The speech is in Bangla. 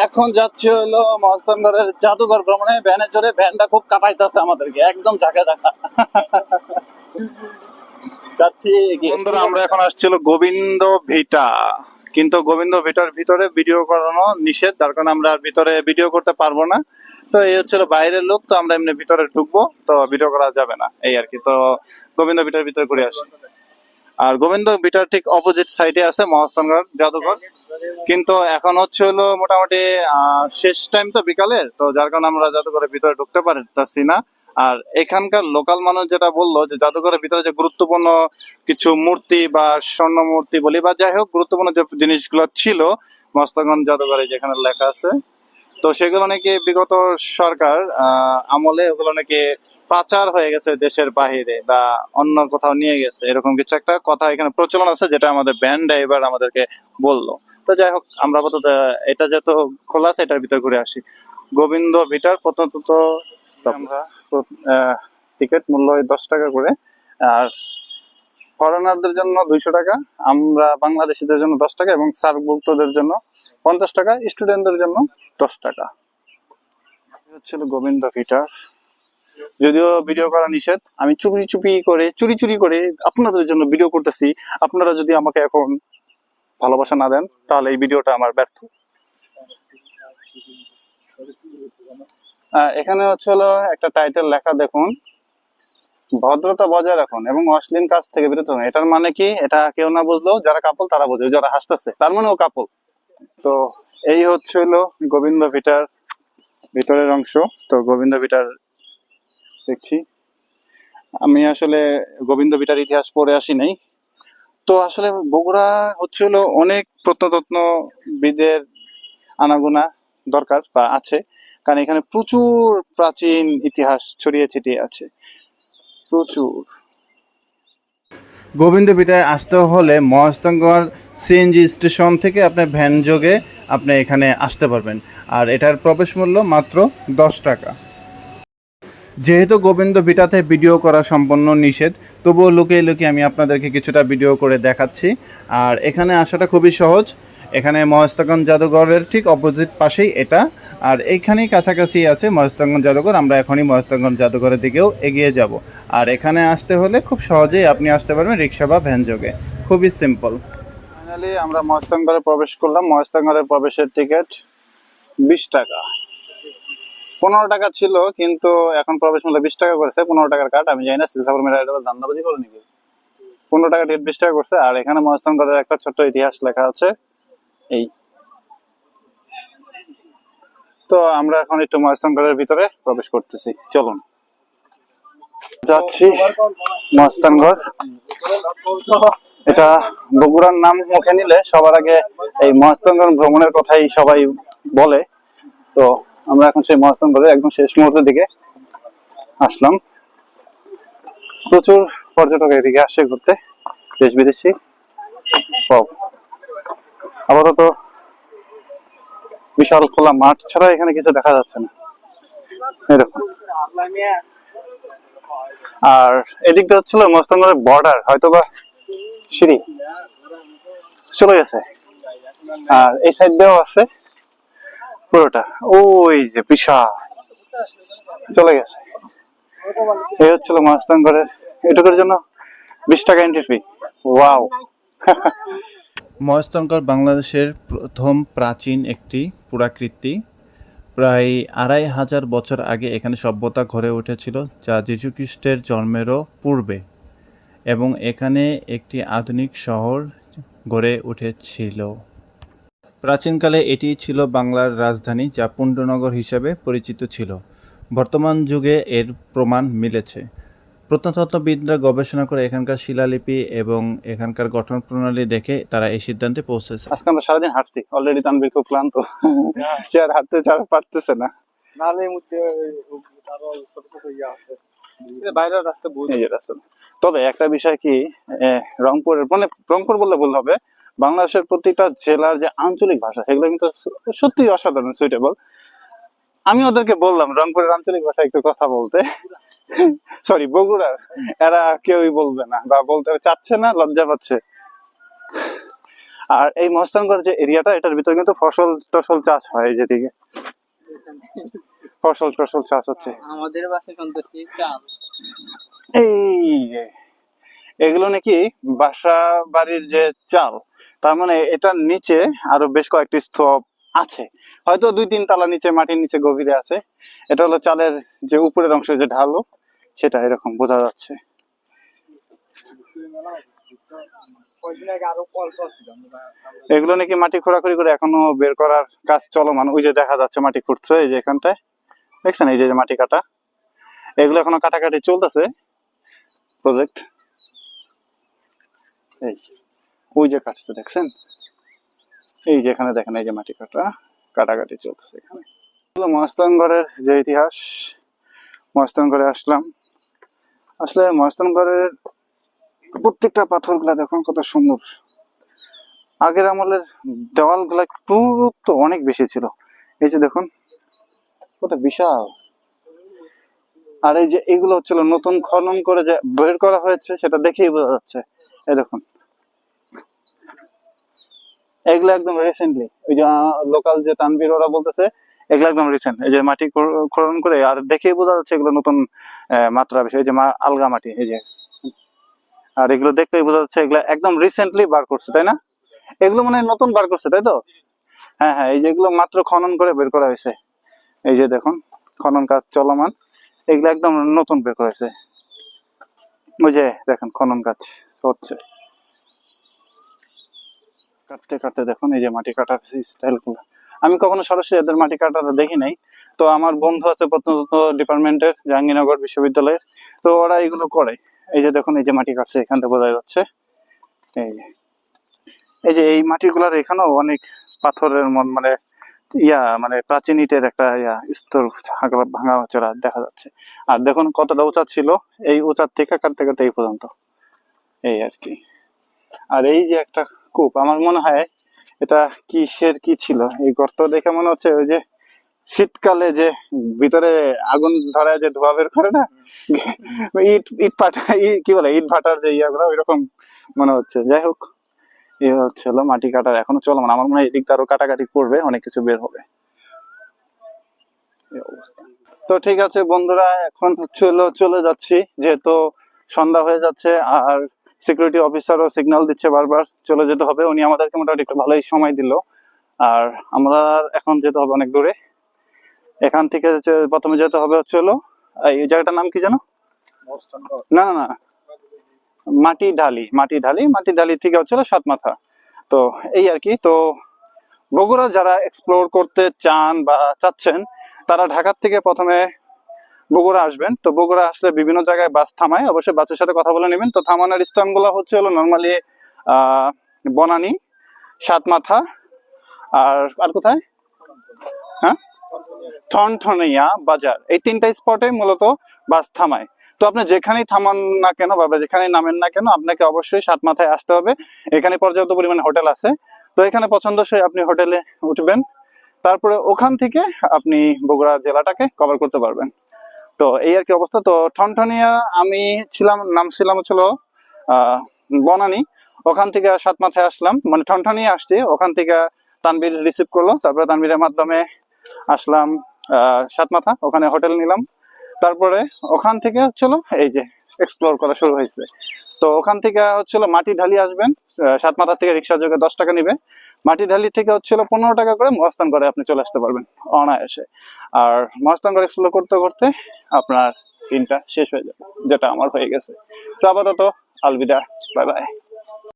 এখন যাচ্ছি হলো মহাস্থানগড়ের জাদুঘর ভ্রমণে ভ্যানে চড়ে। ভ্যানটা খুব কাঁপাইতেছে আমাদেরকে, একদম ঝাঁকা ঝাঁকা যাচ্ছি। বন্ধুরা, আমরা এখন আসছিল গোবিন্দ ভিটা, কিন্তু গোবিন্দ ভিটার ভিতরে ভিডিও করানো নিষেধ, যার কারণে আমরা ভিতরে ভিডিও করতে পারবো না। তো এই হচ্ছিল বাইরের লোক, তো আমরা এমনি ভিতরে ঢুকবো, তো ভিডিও করা যাবে না এই আর কি। তো গোবিন্দ ভিটার ভিতরে ঘুরে আসি। আর গোবিন্দ ভিটার ঠিক অপোজিট সাইডে আছে মহাস্থানগড় জাদুঘর। কিন্তু এখন হচ্ছে হলো মোটামুটি শেষ টাইম তো বিকালের, তো যার কারণে আমরা জাদুঘরের ভিতরে ঢুকতে পারতেছি না। আর এখানকার লোকাল মানুষ যেটা বললো যে জাদুঘরের ভিতরে যে গুরুত্বপূর্ণ কিছু মূর্তি বা স্বর্ণ মূর্তি বলি বা যাই হোক গুরুত্বপূর্ণ যে জিনিসগুলো ছিল মস্তাগণ জাদুঘরে যেখানে লেখা আছে, তো সেগুলো নাকি বিগত সরকার আমলে ওগুলো নাকি পাচার হয়ে গেছে দেশের বাহিরে বা অন্য কোথাও নিয়ে গেছে, এরকম কিছু একটা কথা এখানে প্রচলন আছে, যেটা আমাদের ভ্যান ড্রাইভার আমাদেরকে বললো। তো যাই হোক, আমরা আপাতত এটা যেহেতু খোলা আছে এটার ভিতরে ঘুরে আসি। গোবিন্দ ভিটার প্রথমত আমরা টিকিট মূল্য 10 টাকা করে, আর ফরেনারদের জন্য 200 টাকা, আমরা বাংলাদেশিদের জন্য 10 টাকা এবং সার্কভুক্তদের জন্য 50 টাকা, স্টুডেন্টদের জন্য 10 টাকা। হচ্ছিল গোবিন্দ ভিটার। যদিও ভিডিও করা নিষেধ, আমি চুরি চুরি করে আপনাদের জন্য ভিডিও করতেছি। আপনারা যদি আমাকে এখন ভালোবাসা না দেন তাহলে এই ভিডিওটা আমার ব্যর্থ। এখানে হচ্ছে হলো একটা টাইটেল লেখা দেখুন, ভদ্রতা বজায় রাখুন এবং অশ্লীল কাজ থেকে বিরত হন। এটার মানে কি, এটা কেউ না বুঝলেও যারা কাপল তারা বোঝে, যারা হাসতেছে তার মানে ও কাপল। তো এই হচ্ছে হলো গোবিন্দ ভিটার ভিতরের অংশ। তো গোবিন্দ ভিটার দেখছি, আমি আসলে গোবিন্দ ভিটার ইতিহাস পড়ে আসি নাই। তো আসলে বগুড়া হচ্ছে হলো অনেক প্রত্নতত্ত্ববিদের আনাগোনা দরকার বা আছে, কারণ এখানে প্রচুর প্রাচীন ইতিহাস ছড়িয়ে ছিটিয়ে আছে, প্রচুর। গোবিন্দ ভিটায় আসতে হলে মহাস্থানগড় সিএনজি স্টেশন থেকে আপনার ভ্যান যোগে আপনি এখানে আসতে পারবেন। আর এটার প্রবেশ মূল্য মাত্র 10 টাকা। যেহেতু গোবিন্দ ভিটাতে ভিডিও করা সম্পূর্ণ নিষেধ, তবুও লুকিয়ে লুকিয়ে আমি আপনাদেরকে কিছুটা ভিডিও করে দেখাচ্ছি। আর এখানে আসাটা খুবই সহজ। এখানে মহেস্থানগঞ্জ জাদুঘরের ঠিক অপোজিট পাশেই এটা, আর এইখানেই কাছাকাছি আছে মহেস্থানগঞ্জ জাদুঘর। আমরা এখনই মহেস্থানগঞ্জ জাদুঘরের দিকেও এগিয়ে যাব। আর এখানে আসতে হলে খুব সহজেই আপনি আসতে পারবেন রিক্সা বা ভ্যান যোগে, খুবই সিম্পল। ফাইনালি আমরা মহেস্থানগড়ে প্রবেশ করলাম। মহেস্থানগড়ের প্রবেশের টিকিট 20 টাকা। 15 টাকা ছিল, কিন্তু এখন প্রবেশ মূল্য 20 টাকা করেছে। 15 টাকার কাট, আমি জানি না সিলসাপুর মেলা ধান্দাবাজি করে নাকি। 15 টাকা টিকিট 20 টাকা করছে। আর এখানে মহাস্থানগড়ের একটা ছোট্ট ইতিহাস লেখা আছে এই। তো আমরা এখন একটু মহাস্থানগড়ের ভিতরে প্রবেশ করতেছি, চলুন যাচ্ছি। মহাস্থানগড় এটা বগুড়ার নাম মুখে নিলে সবার আগে এই মহাস্থানগড় ভ্রমণের কথাই সবাই বলে। তো আমরা এখন সেই মহাস্থানগড়ের একদম শেষ মুহূর্তের দিকে আসলাম। প্রচুর পর্যটক এদিকে আসে ঘুরতে, দেশ বিদেশি। আপাতত বিশাল খোলা মাঠ ছাড়া এখানে কিছু দেখা যাচ্ছে না, এই দেখুন। আর এদিক দিয়ে হচ্ছিল মহাস্থানগড়ের বর্ডার, হয়তো বা সিঁড়ি চলে গেছে। আর এই সাইড দিয়েও আছে পুরোটা, ওই যে বিশাল চলে গেছে। এই হচ্ছিল মহাস্থানগড়ের, এটুকুর জন্য 20 টাকা এন্ট্রি ফি। ওয়াও। মহেস্থানগড় বাংলাদেশের প্রথম প্রাচীন একটি পুরাকীর্তি। প্রায় 2500 বছর আগে এখানে সভ্যতা গড়ে উঠেছিল, যা যীশুখ্রিস্টের জন্মেরও পূর্বে, এবং এখানে একটি আধুনিক শহর গড়ে উঠেছিল। প্রাচীনকালে এটি ছিল বাংলার রাজধানী, যা পুণ্ড্রনগর হিসেবে পরিচিত ছিল। বর্তমান যুগে এর প্রমাণ মিলেছে। প্রত্নতত্ত্ববিদরা গবেষণা করে এখানকার শিলালিপি এবং এখানকার গঠন প্রণালী দেখে তারা এই সিদ্ধান্তে পৌঁছেছে। আজকে আমরা সারাদিন হাঁটছি, অলরেডি তানভীর খুব ক্লান্ত, সে আর হাঁটতে পারতেছে না। তবে একটা বিষয় কি, রংপুরের মানে রংপুর বললে ভুল হবে, বাংলাদেশের প্রতিটা জেলার যে আঞ্চলিক ভাষা সেগুলো কিন্তু সত্যি অসাধারণ, সুইটেবল। আমি ওদেরকে বললাম রংপুরের আঞ্চলিক ভাষা একটু কথা বলতে, সরি বগুড়ার, এরা কেউই বলবে না বা বলতে চাচ্ছে না, লজ্জা পাচ্ছে। আর এই মহস্তানগড় যে এরিয়াটা, এটার ভিতরে কিন্তু ফসল টসল চাষ হয়, যেদিকে ফসল টসল চাষ হচ্ছে। আমাদের বাসায় শুনতেছি চাল। এই যে এগুলো নাকি বাসা বাড়ির যে চাল, তার মানে এটার নিচে আরো বেশ কয়েকটি স্তূপ আছে, হয়তো 2-3 তলা নিচে, মাটির নিচে গভীরে আছে। এটা হলো চালের যে উপরের অংশ যে ঢালু, সেটা এরকম বোঝা যাচ্ছে। এগুলো নাকি মাটি খোঁড়াখুড়ি করে এখনো বের করার কাজ চলমান। ওই যে দেখা যাচ্ছে মাটি খুঁড়ছে, এই যে এখানটায় দেখছেন, এই যে মাটি কাটা, এগুলো এখনো কাটাকাটি চলতেছে প্রজেক্ট। এই ওই যে কাটছে দেখছেন, এই যে এখানে দেখেন, এই যে মাটি কাটাকাটি চলতেছে এখানে। মহাস্থানগড়ের যে ইতিহাস, মহাস্থানগড়ে আসলাম, আসলে মহাস্থানগড়ের প্রত্যেকটা পাথর গুলা দেখুন কত সুন্দর। আগের আমলের দেওয়াল গুলা পুরুত্ব অনেক বেশি ছিল, এই যে দেখুন কত বিশাল। আর এই যে এগুলো হচ্ছিল নতুন খনন করে যে বের করা হয়েছে, সেটা দেখেই বোঝা যাচ্ছে। এই দেখুন, এগুলো একদম রিসেন্টলি, ওই যে লোকাল যে তানভীর ওরা বলতেছে এগুলো একদম রিসেন্ট। এই যে মাটি খনন করে, আর দেখেই বোঝা যাচ্ছে এগুলো নতুন মাত্রা বেশি। এই যে আলগা মাটি, এই যে, আর এগুলো দেখলেই বোঝা যাচ্ছে এগুলো একদম রিসেন্টলি বার করছে, তাই না? এগুলো মানে নতুন বার করছে, তাই তো? হ্যাঁ হ্যাঁ, এই যেগুলো মাত্র খনন করে বের করা হয়েছে, এই যে দেখুন খনন কাজ চলমান, এগুলো একদম নতুন বের করা হয়েছে। ওই যে দেখেন খনন কাজ হচ্ছে, কাটতে কাটতে দেখুন এই যে মাটি কাটার স্টাইল গুলো। আমি কখনো সরাসরি এদের মাটি কাটাটা দেখি নাই, তো আমার বন্ধু আছে প্রত্নতত্ত্ব ডিপার্টমেন্টের, জাহাঙ্গীরনগর বিশ্ববিদ্যালয়ের, তো ওরা এগুলো করে। এই যে দেখুন, এই যে মাটি কাটছে, এখান থেকে বোঝা যাচ্ছে। এই যে এই যে এই মাটিগুলার এখানেও অনেক পাথরের মানে মানে প্রাচীন ইটের একটা স্তর ভাঙা চড়া দেখা যাচ্ছে। আর দেখুন কতটা উঁচা ছিল, এই উঁচার থেকে কাটতে কাটতে এই পর্যন্ত, এই আর কি। আর এই যে একটা কূপ, আমার মনে হয় এটা কিসের কি ছিল, এই গর্ত দেখে মনে হচ্ছে ওই যে শীতকালে যে ভিতরে আগুন ধরায় যে ধোয়া বের করে না, ইট ইট পাটা কি বলে, ইট ভাটার যে ইয়াগুলো, ওইরকম মনে হচ্ছে। যাই হোক, এই হচ্ছে হলো মাটি কাটার এখনো চলমান। আমার মনে হয় এদিক আরো কাটাকাটি করবে, অনেক কিছু বের হবে, এই অবস্থা। তো ঠিক আছে বন্ধুরা, এখন হচ্ছে হলো চলে যাচ্ছি, যেহেতু সন্ধ্যা হয়ে যাচ্ছে। আর সিকিউরিটি অফিসারও সিগন্যাল দিচ্ছে বারবার চলে যেতে হবে, উনি আমাদেরকে মোটামুটি একটু ভালোই সময় দিল। আর আমরা এখন যেতে হবে অনেক দূরে, এখান থেকে প্রথমে যেতে হবে হচ্ছে হলো এই জায়গাটার নাম কি জানো? না না না, মাটি ঢালি থেকে হচ্ছে হলো সাতমাথা। তো এই আর কি। তো বগুড়া যারা এক্সপ্লোর করতে চান বা চাচ্ছেন, তারা ঢাকার থেকে প্রথমে বগুড়া আসবেন। তো বগুড়া আসলে বিভিন্ন জায়গায় বাস থামায়, অবশ্যই বাসের সাথে কথা বলে নেবেন। তো থামানোর স্থানগুলো হচ্ছে হলো নর্মালি বনানী, সাতমাথা, আর আর কোথায়, হ্যাঁ, ঠনঠনিয়া বাজার, এই 3টা স্পটে মূলত বাস থামায়। তো আপনি যেখানেই থামান না কেন বা যেখানেই নামেন না কেন, আপনাকে অবশ্যই সাতমাথায় আসতে হবে। এখানে পর্যাপ্ত পরিমাণে হোটেল আছে, তো এখানে পছন্দসই আপনি হোটেলে উঠবেন। তারপরে ওখান থেকে আপনি বগুড়া জেলাটাকে কভার করতে পারবেন। তো এই আর কি অবস্থা। তো ঠনঠনিয়া আমি নামছিলাম হচ্ছিল বনানী, ওখান থেকে সাতমাথায় আসলাম, মানে ঠনঠনিয়া আসছি, ওখান থেকে তানভীর রিসিভ করলো, তারপরে তানভীরের মাধ্যমে আসলাম সাতমাথা, ওখানে হোটেল নিলাম। তারপরে ওখান থেকে হচ্ছিল এই যে এক্সপ্লোর করা শুরু হয়েছে। তো ওখান থেকে হচ্ছিল মাটি ঢালি আসবেন, সাতমাথা থেকে রিক্সা যোগে 10 টাকা নিবে। মাটি ঢালি থেকে হচ্ছিল 15 টাকা করে মহাস্থানগড়ে আপনি চলে আসতে পারবেন অনায়াসে। আর মহাস্থানগড় এক্সপ্লোর করতে করতে আপনার দিনটা শেষ হয়ে যাবে, যেটা আমার হয়ে গেছে। তো আপাতত আলবিদা, বাই বাই।